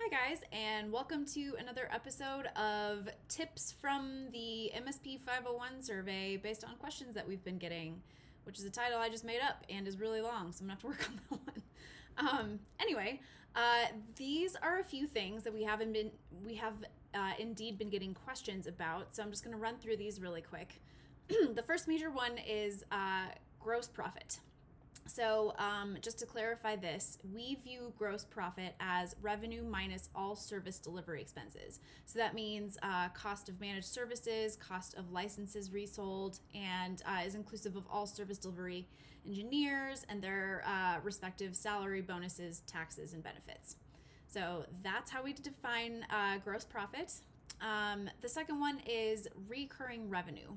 Hi, guys, and welcome to another episode of Tips from the MSP 501 survey based on questions that we've been getting, which is a title I just made up and is really long, so I'm gonna have to work on that one. These are a few things that we have indeed been getting questions about, so I'm just gonna run through these really quick. The first major one is gross profit. So just to clarify this, we view gross profit as revenue minus all service delivery expenses. So that means cost of managed services, cost of licenses resold, and is inclusive of all service delivery engineers and their respective salary, bonuses, taxes, and benefits. So that's how we define gross profit. The second one is recurring revenue.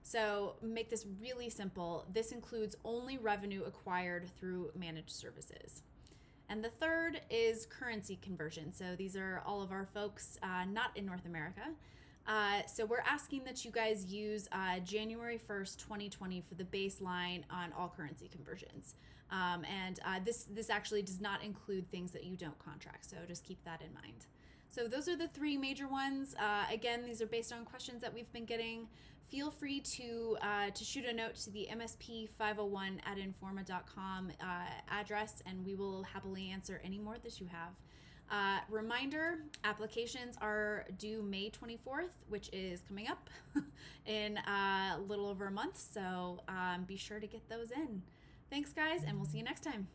So make this really simple. This includes only revenue acquired through managed services. And the third is currency conversion. So these are all of our folks not in North America. So we're asking that you guys use January 1st, 2020 for the baseline on all currency conversions. This actually does not include things that you don't contract. So just keep that in mind. So those are the three major ones. Again, these are based on questions that we've been getting. Feel free to shoot a note to the msp501@informa.com address, and we will happily answer any more that you have. Reminder, applications are due May 24th, which is coming up in a little over a month, so be sure to get those in. Thanks, guys, and we'll see you next time.